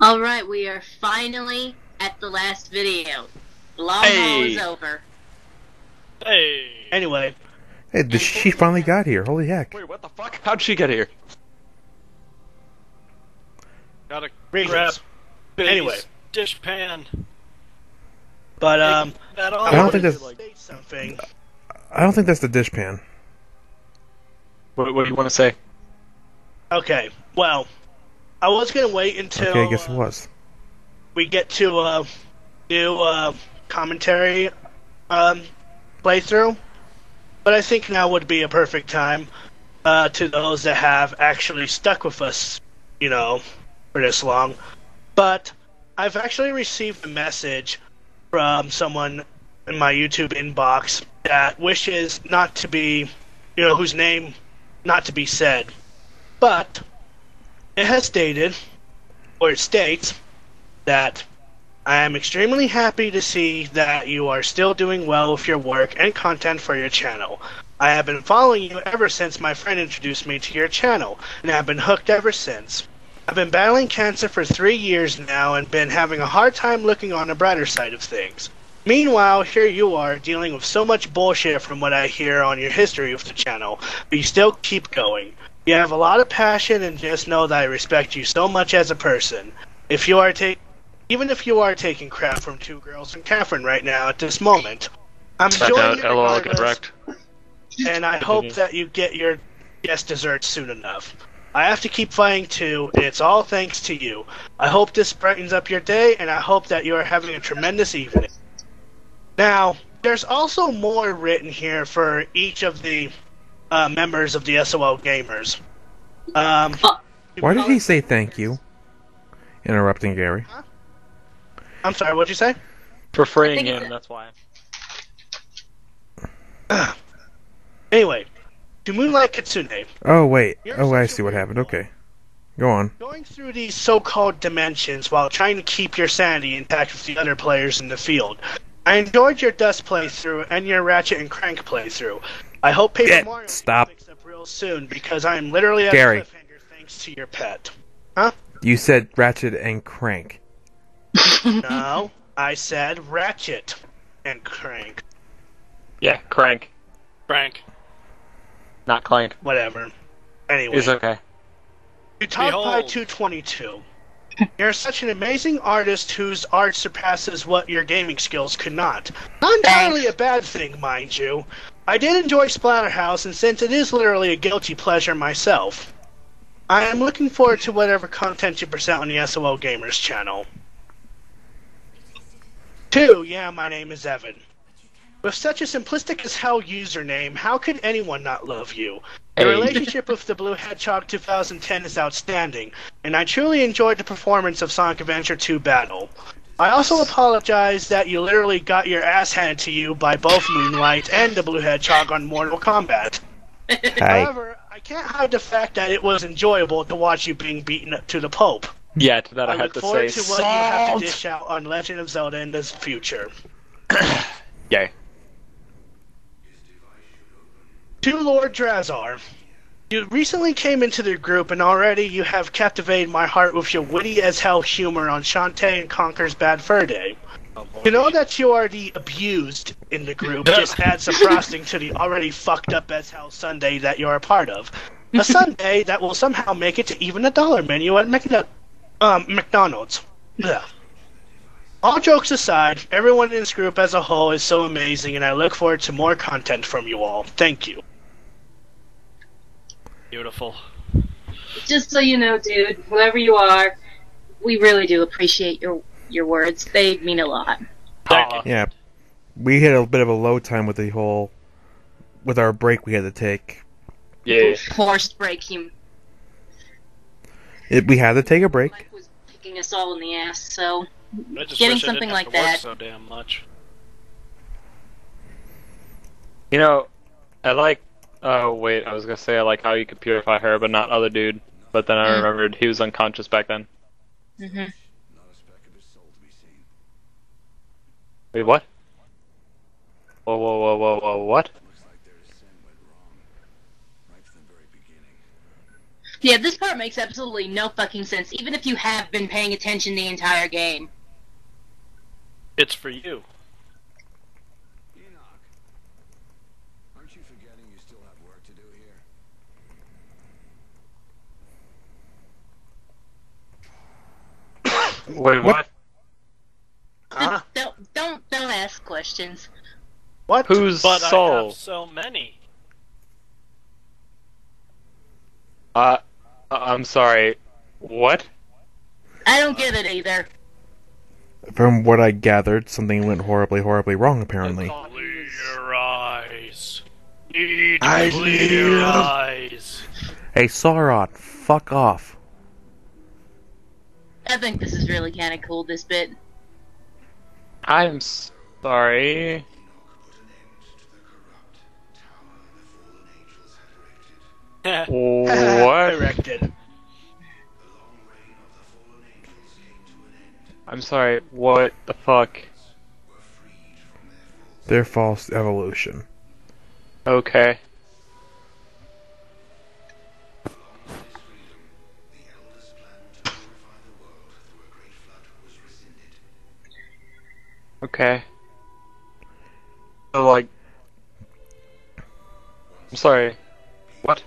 Alright, we are finally at the last video. The long haul is over. Hey! Anyway. Hey, she finally got here. Holy heck. Wait, what the fuck? How'd she get here? Gotta grab Anyway. dish pan. But, I don't think that's... something. I don't think that's the dishpan. What do you want to say? Okay, well, I was gonna wait until Okay, I guess it was. we get to new commentary playthrough, but I think now would be a perfect time to those that have actually stuck with us, you know, for this long. But I've actually received a message from someone in my YouTube inbox that wishes not to be, you know, whose name not to be said. But it has stated, or it states, that I am extremely happy to see that you are still doing well with your work and content for your channel. I have been following you ever since my friend introduced me to your channel, and have been hooked ever since. I've been battling cancer for 3 years now and been having a hard time looking on the brighter side of things. Meanwhile, here you are, dealing with so much bullshit from what I hear on your history of the channel, but you still keep going. You have a lot of passion, and just know that I respect you so much as a person. Even if you are taking crap from two girls from Catherine right now at this moment, I'm enjoying it regardless, and I hope that you get your guest dessert soon enough. I have to keep fighting too, and it's all thanks to you. I hope this brightens up your day, and I hope that you are having a tremendous evening. Now, there's also more written here for each of the members of the S.O.L gamers. Why did he say thank you? Interrupting Gary. Huh? I'm sorry, what'd you say? For freeing him, that's why. Anyway, to Moonlight Kitsune. Oh, wait. Oh, I see what happened. Okay. Go on. Going through these so-called dimensions while trying to keep your sanity intact with the other players in the field. I enjoyed your Dust playthrough and your Ratchet and Crank playthrough. I hope Paper Mario picks up real soon, because I am literally at a cliffhanger thanks to your pet. Huh? You said Ratchet and Crank. No, I said Ratchet and Crank. Yeah, Crank. Crank. Not Clank. Whatever. Anyway. It's okay. To Top Pie 222. You're such an amazing artist whose art surpasses what your gaming skills could not. Not entirely a bad thing, mind you. I did enjoy Splatterhouse, and since it is literally a guilty pleasure myself, I am looking forward to whatever content you present on the S.O.L Gamers channel. 2. Yeah, my name is Evan. With such a simplistic as hell username, how could anyone not love you? Your relationship with the Blue Hedgehog 2010 is outstanding, and I truly enjoyed the performance of Sonic Adventure 2 Battle. I also apologize that you literally got your ass handed to you by both Moonlight and the Blue Hedgehog on Mortal Kombat. However, I can't hide the fact that it was enjoyable to watch you being beaten up to the Pope. Yeah, to that I have look to forward say to what you have to dish out on Legend of Zelda in the future. Yay. To Lord Drazar, you recently came into the group, and already you have captivated my heart with your witty as hell humor on Shantae and Conker's Bad Fur Day. To know that you are the abused in the group just adds some frosting to the already fucked up as hell Sunday that you're a part of. A Sunday that will somehow make it to even a dollar menu at McDonald's. Ugh. All jokes aside, everyone in this group as a whole is so amazing, and I look forward to more content from you all. Thank you. Beautiful. Just so you know, dude, whoever you are, we really do appreciate your words. They mean a lot. Yeah. We hit a bit of a low time with with our break we had to take. Yeah. Forced break. We had to take a break. Mike was kicking us all in the ass, so getting something like that. So damn much. You know, I like. Oh wait, I was gonna say I like how you could purify her, but not other dude. But then I remembered he was unconscious back then. Mhm. Wait, what? Whoa, what? Yeah, this part makes absolutely no fucking sense, even if you have been paying attention the entire game. It's for you. Enoch, aren't you forgetting you still have work to do here? Wait, what? Huh? Don't ask questions. What? Who's But I S.O.L? have so many. I'm sorry. What? I don't get it either. From what I gathered, something went horribly, horribly wrong, apparently. Clear your eyes. Need to I clear your live. eyes. Hey, Sauron, fuck off. I think this is really kind of cool, this bit. I'm sorry. What? Erected. I'm sorry. What the fuck? Their false evolution. Okay. Okay. So, like... I'm sorry. What?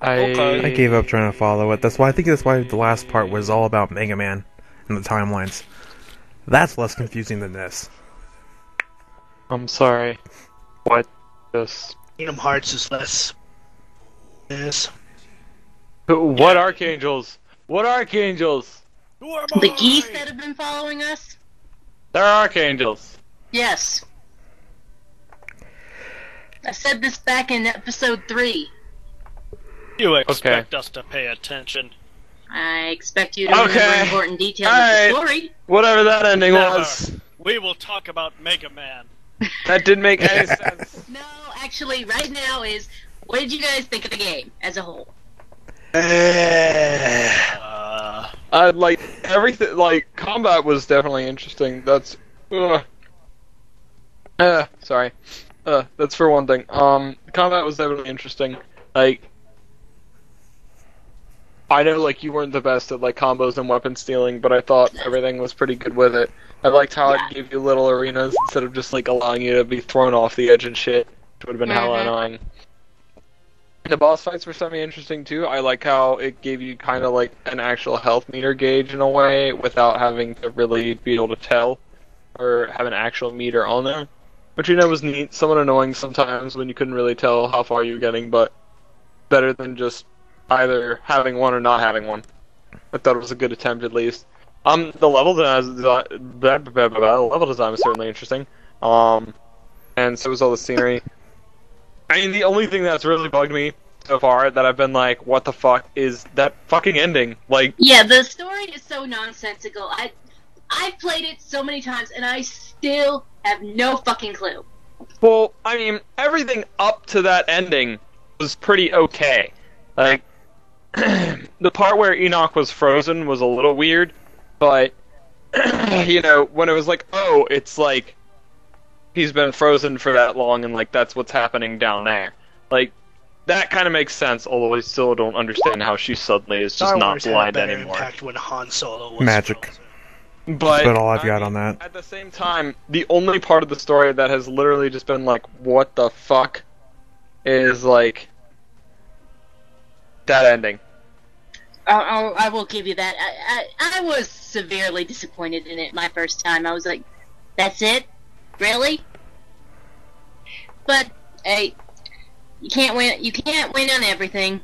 Okay. I gave up trying to follow it. That's why the last part was all about Mega Man and the timelines. That's less confusing than this. I'm sorry. What? Just... Kingdom Hearts is less. Yes. What archangels? What archangels? Who am The I? geese that have been following us? They're archangels. Yes. I said this back in episode 3. You expect us to pay attention. I expect you to remember important details of the story. Whatever that ending Never. was. We will talk about Mega Man. That didn't make any sense. No, actually, right now is, what did you guys think of the game as a whole? Like, everything, like, combat was definitely interesting. That's, sorry. That's for one thing. Combat was definitely interesting. Like, I know, like, you weren't the best at, like, combos and weapon stealing, but I thought everything was pretty good with it. I liked how it gave you little arenas instead of just, like, allowing you to be thrown off the edge and shit, which would have been hella annoying. The boss fights were semi-interesting, too. I like how it gave you kind of, like, an actual health meter gauge in a way, without having to really be able to tell, or have an actual meter on there. Which, you know, was neat. Somewhat annoying sometimes when you couldn't really tell how far you were getting, but better than just either having one or not having one. I thought it was a good attempt, at least. The level design was certainly interesting. And so was all the scenery. I mean, the only thing that's really bugged me so far that I've been like, what the fuck, is that fucking ending. Like, Yeah, the story is so nonsensical. I've played it so many times, and I still have no fucking clue. well, I mean, everything up to that ending was pretty okay. Like, the part where Enoch was frozen was a little weird, but, you know, when it was like, oh, it's like, he's been frozen for that long, and, like, that's what's happening down there. Like, that kind of makes sense, although I still don't understand how she suddenly is just Star not Wars had a blind better anymore. impact when Han Solo was Magic. frozen. But That's about all I've I got mean, on that. At the same time, the only part of the story that has literally just been like, what the fuck, is like that ending. I will give you that. I was severely disappointed in it my first time. I was like, that's it? Really? But, hey, you can't win on everything.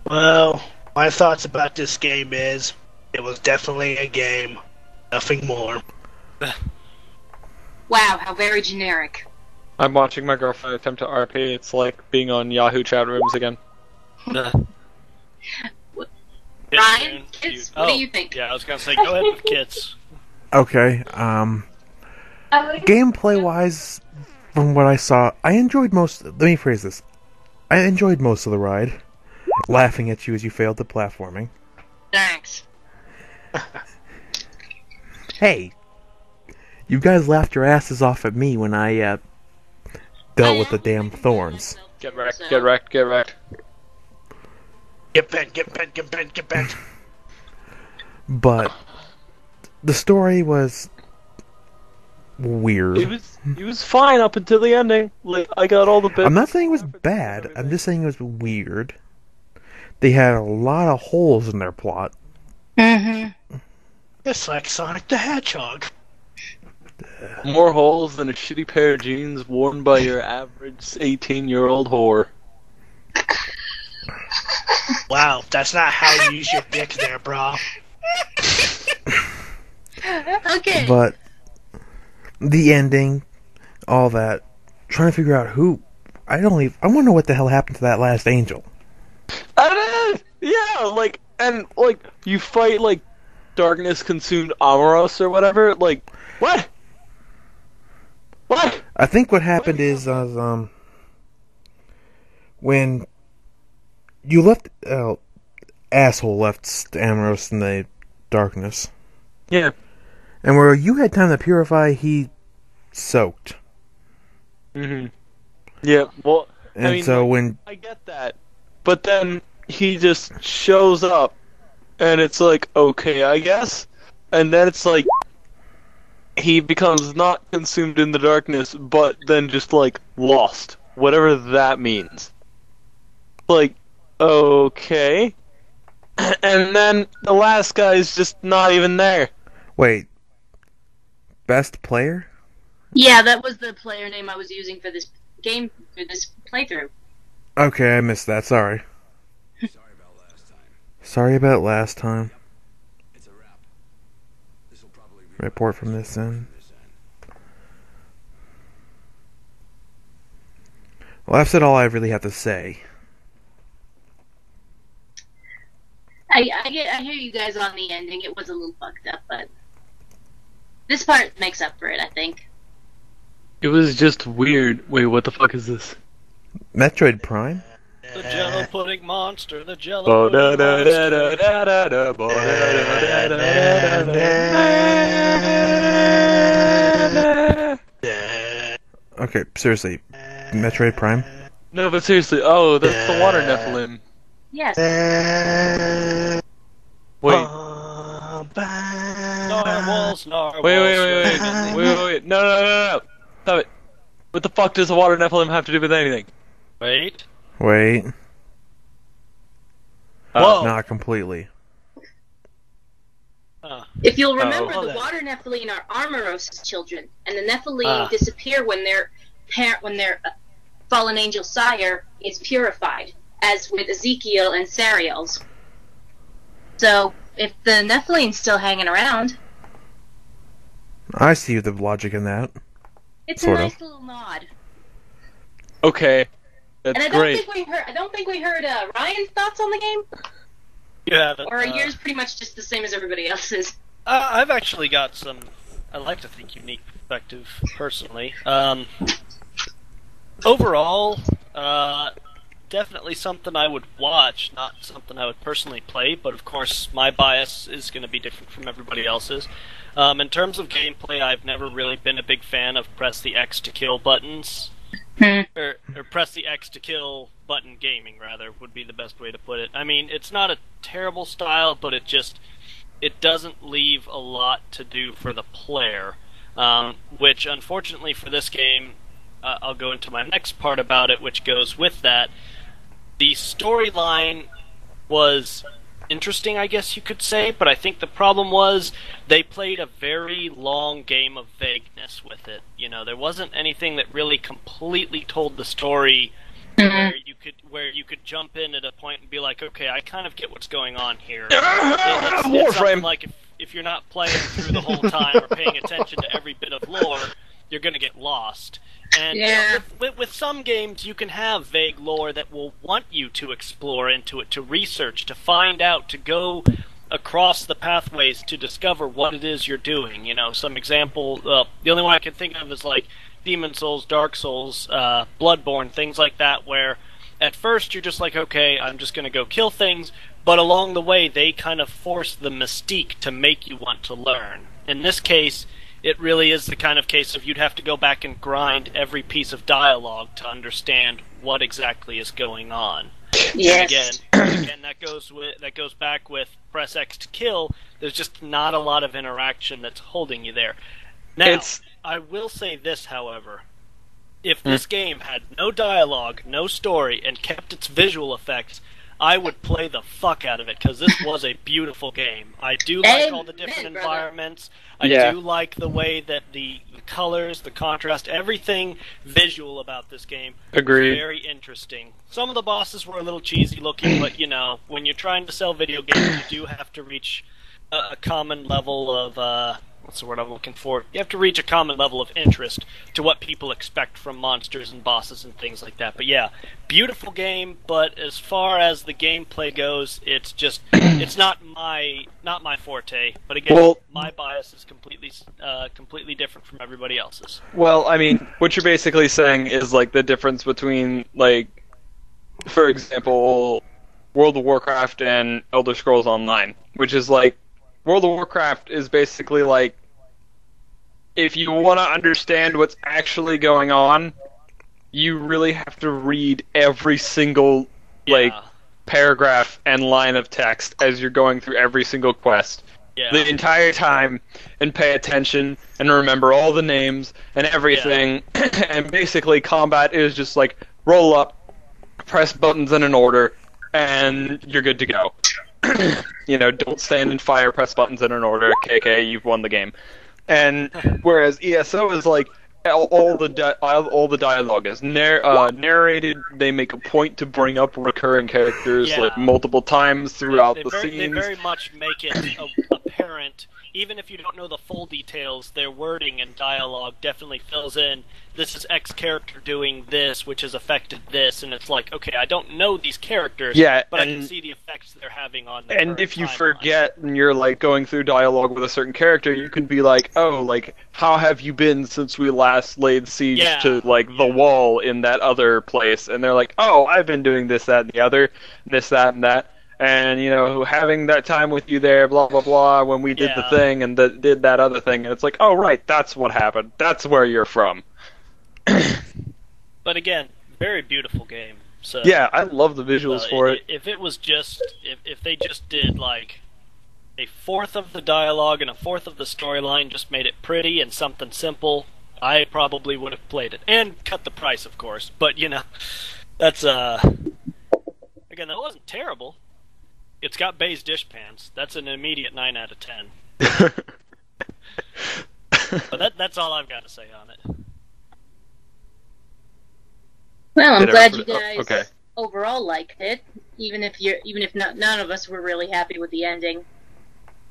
Well, my thoughts about this game is, it was definitely a game. Nothing more. Wow, how very generic. I'm watching my girlfriend attempt to RP. It's like being on Yahoo chat rooms again. Ryan, kids, what do you think? Yeah, I was gonna say, go ahead with kids. Okay, gameplay-wise, from what I saw, I enjoyed let me phrase this. I enjoyed most of the ride. Laughing at you as you failed the platforming. Thanks. Hey, you guys laughed your asses off at me when I dealt with the damn thorns. Get wrecked, get wrecked, get wrecked. Get bent, get bent, get bent, get bent. But the story was weird. It was fine up until the ending. Like, I got all the bits. I'm not saying it was bad. I'm just saying it was weird. They had a lot of holes in their plot. Mm-hmm. It's like Sonic the Hedgehog. More holes than a shitty pair of jeans worn by your average 18-year-old whore. Wow, that's not how you use your dick there, bro. Okay. But the ending, all that, trying to figure out who. I want to know what the hell happened to that last angel. Yeah, like, and, like, you fight, like, darkness-consumed Amoros or whatever, like, what? What? I think what happened is, when you left, S.O.L left Amoros in the darkness. Yeah. And where you had time to purify, he soaked. Mm-hmm. Yeah, well, And I mean, so like, when... I get that, but then he just shows up, and it's like, okay, I guess, and then it's like, he becomes not consumed in the darkness, but then just, like, lost. Whatever that means. Like, okay. And then the last guy's just not even there. Wait. Best player? Yeah, that was the player name I was using for this game, for this playthrough. Okay, I missed that. Sorry. Sorry about last time. It's a wrap. This will probably be Report from this end. Well, I've said all I really have to say. I hear you guys on the ending. It was a little fucked up, but this part makes up for it, I think. It was just weird. Wait, what the fuck is this? Metroid Prime? The Jello pudding monster, the Jello pudding monster. Okay, seriously. Metroid Prime? No, but seriously, oh, that's the water Nephilim. Yes. Wait. Narwhals, narwhals. Wait. No. Stop it. What the fuck does the water Nephilim have to do with anything? Wait. Wait. Whoa. Not completely. If you'll remember, Oh, the then. water Nephilim are Armoros' children, and the Nephilim disappear when their fallen angel sire is purified, as with Ezekiel and Sariel's. So, if the Nephilim's still hanging around, I see the logic in that. it's Sort a of. nice little nod. Okay. That's And I great. don't think we heard Ryan's thoughts on the game, You haven't. or are yours pretty much just the same as everybody else's? I've actually got some, I like to think, unique perspective, personally. Overall, definitely something I would watch, not something I would personally play, but of course my bias is going to be different from everybody else's. In terms of gameplay, I've never really been a big fan of press the X to kill buttons. Or press the X to kill button gaming, rather, would be the best way to put it. I mean, it's not a terrible style, but it doesn't leave a lot to do for the player, which unfortunately for this game, I'll go into my next part about it, which goes with that. The storyline was interesting, I guess you could say, but I think the problem was they played a very long game of vagueness with it. You know, there wasn't anything that really completely told the story where you could jump in at a point and be like, okay, I kind of get what's going on here. It's something like if you're not playing through the whole time or paying attention to every bit of lore, you're going to get lost. And Yeah. with some games, you can have vague lore that will want you to explore into it, to research, to find out, to go across the pathways to discover what it is you're doing. You know, some example, the only one I can think of is like Demon Souls, Dark Souls, Bloodborne, things like that, where at first you're just like, okay, I'm just going to go kill things, but along the way they kind of force the mystique to make you want to learn. In this case, it really is the kind of case of you'd have to go back and grind every piece of dialogue to understand what exactly is going on. Yes. And again, that goes back with press X to kill. There's just not a lot of interaction that's holding you there. Now, I will say this, however. If this game had no dialogue, no story, and kept its visual effects, I would play the fuck out of it, because this was a beautiful game. I do like all the different environments. I do like the way that the colors, the contrast, everything visual about this game Agreed. is very interesting. Some of the bosses were a little cheesy looking, but, you know, when you're trying to sell video games, you do have to reach a common level of... what's the word I'm looking for? You have to reach a common level of interest to what people expect from monsters and bosses and things like that. But yeah, beautiful game, but as far as the gameplay goes, it's just it's not my forte. But again, my bias is completely different from everybody else's. Well, I mean, what you're basically saying is like the difference between, like, for example, World of Warcraft and Elder Scrolls Online, which is like World of Warcraft is basically like, if you want to understand what's actually going on, you really have to read every single, like, paragraph and line of text as you're going through every single quest. The entire time, and pay attention, and remember all the names, and everything, and basically combat is just like, roll up, press buttons in an order, and you're good to go. You know, don't stand and fire, press buttons in an order, KK, you've won the game. And whereas ESO is like, all the dialogue is narrated. They make a point to bring up recurring characters like multiple times throughout the scenes. They very much make it apparent, even if you don't know the full details. Their wording and dialogue definitely fills in. This is X character doing this, which has affected this, and it's like, okay, I don't know these characters, but I can see the effects they're having on them. And if you forget and you're like going through dialogue with a certain character, you can be like, oh, like, how have you been since we last laid siege to like the wall in that other place? And they're like, oh, I've been doing this, that, and the other, this, that, and that. And, you know, having that time with you there, blah, blah, blah, when we did the thing and did that other thing. And it's like, oh, right, that's what happened. That's where you're from. But again, very beautiful game. So yeah, I love the visuals for it. If it was just, if they just did like a fourth of the dialogue and a fourth of the storyline, just made it pretty and something simple, I probably would have played it. And cut the price, of course. But, you know, that's, again, that wasn't terrible. It's got Bay's dishpans. That's an immediate 9 out of 10. But that's all I've got to say on it. Well, I'm glad you guys overall liked it, even if none of us were really happy with the ending.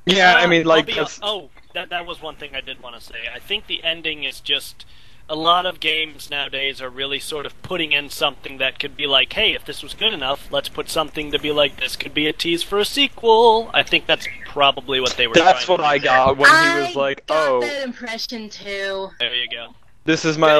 Yeah, I mean, like, that was one thing I did want to say. I think the ending is just, a lot of games nowadays are really sort of putting in something that could be like, hey, if this was good enough, let's put something to be like, this could be a tease for a sequel. I think that's probably what they were trying to do. That's what I got when he was like, oh. I got that impression too. There you go. This is my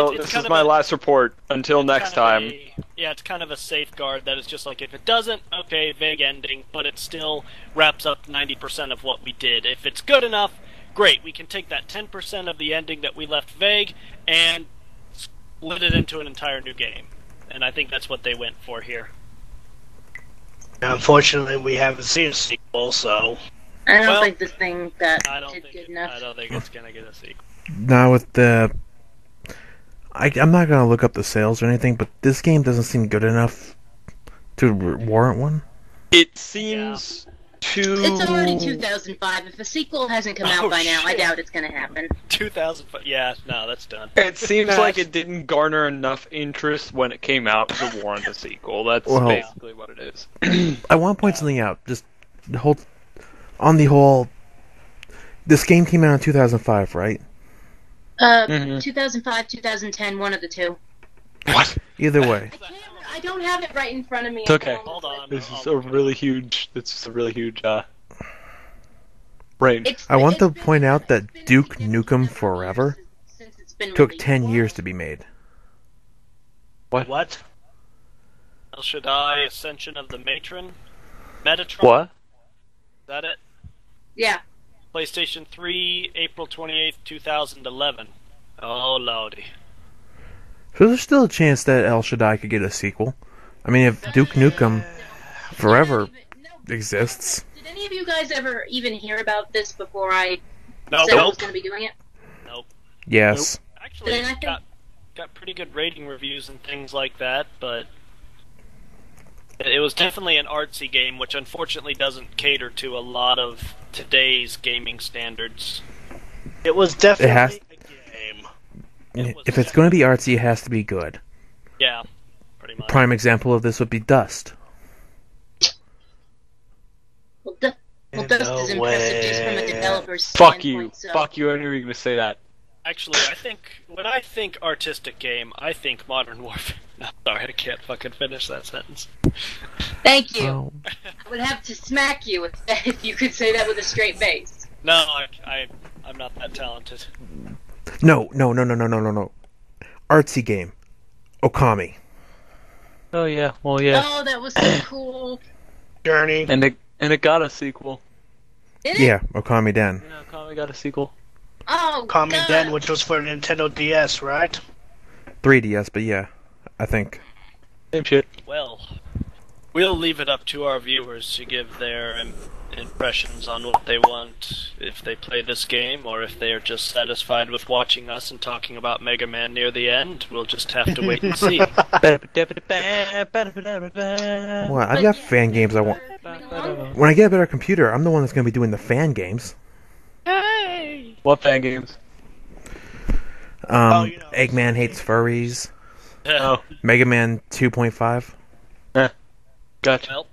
last report until next time. It's kind of a safeguard that is just like, if it doesn't, okay, vague ending, but it still wraps up 90% of what we did. If it's good enough, great, we can take that 10% of the ending that we left vague and split it into an entire new game. And I think that's what they went for here. Unfortunately, we haven't seen a sequel, so... I don't think this thing did good enough. I don't think it's going to get a sequel. Now with the... I'm not going to look up the sales or anything, but this game doesn't seem good enough to warrant one. It seems to... It's already 2005. If a sequel hasn't come out by now, I doubt it's going to happen. 2005? Yeah, no, that's done. It seems like it didn't garner enough interest when it came out to warrant a sequel. That's basically what it is. I want to point something out. Just on the whole, this game came out in 2005, right? 2005, 2010, one of the two. What? Either way. I don't have it right in front of me. It's okay. Hold on. This is a really huge range. I want to point out that Duke Nukem Forever took 10 years to be made. What? El Shaddai, Ascension of the Metatron? What? Is that it? Yeah. PlayStation 3, April 28th, 2011. Oh, lordy. So there's still a chance that El Shaddai could get a sequel. I mean, if Duke Nukem Forever exists. Did any of you guys ever even hear about this before I Nope. said I was going to be doing it? Nope. Yes. Actually, Then I it's think- got pretty good rating reviews and things like that, but it was definitely an artsy game, which unfortunately doesn't cater to a lot of today's gaming standards. It was definitely a game. If it's going to be artsy, it has to be good. Yeah, pretty much. Prime example of this would be Dust. Well, Dust is impressive just from a developer's Fuck you. standpoint, so- Fuck you, I knew you were going to say that. Actually, when I think artistic game, I think Modern Warfare. No, sorry, I can't fucking finish that sentence. Thank you. Oh. I would have to smack you if you could say that with a straight face. No, I'm not that talented. No. Artsy game. Okami. Oh yeah, well yeah. Oh, that was so cool. Journey. And it got a sequel. Did it? Yeah, Okami Den. Yeah, Okami got a sequel. Oh, Common God. Den, which was for Nintendo DS, right? 3DS, but yeah, I think. Same shit. Well, we'll leave it up to our viewers to give their impressions on what they want if they play this game, or if they are just satisfied with watching us and talking about Mega Man near the end. We'll just have to wait and see. Well, I've got fan games I want. When I get a better computer, I'm the one that's going to be doing the fan games. Hey! What fan games? You know. Eggman Hates Furries. Oh, Mega Man 2.5. gotcha. Well,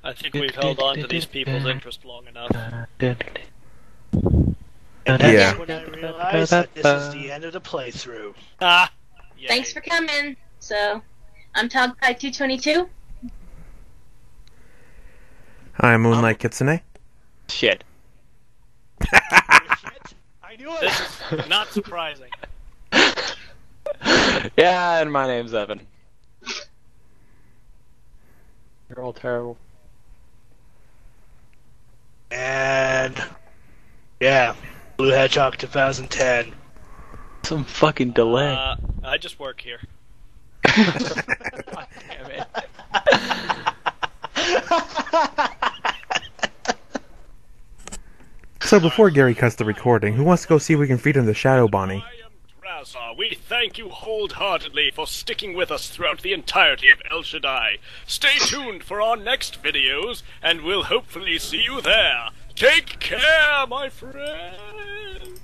I think we've held on to these people's interest long enough. And that's Yeah. when I realized that this is the end of the playthrough. Ah! Yay. Thanks for coming. So, I'm Togpie222. Hi, Moonlight Kitsune. Shit. I knew it! This is not surprising. Yeah, and my name's Evan. You're all terrible. And yeah, Blue Hedgehog 2010. Some fucking delay. I just work here. God damn it. So before Gary cuts the recording, who wants to go see if we can feed him the Shadow Bonnie? I am Drazar. We thank you wholeheartedly for sticking with us throughout the entirety of El Shaddai. Stay tuned for our next videos, and we'll hopefully see you there. Take care, my friend!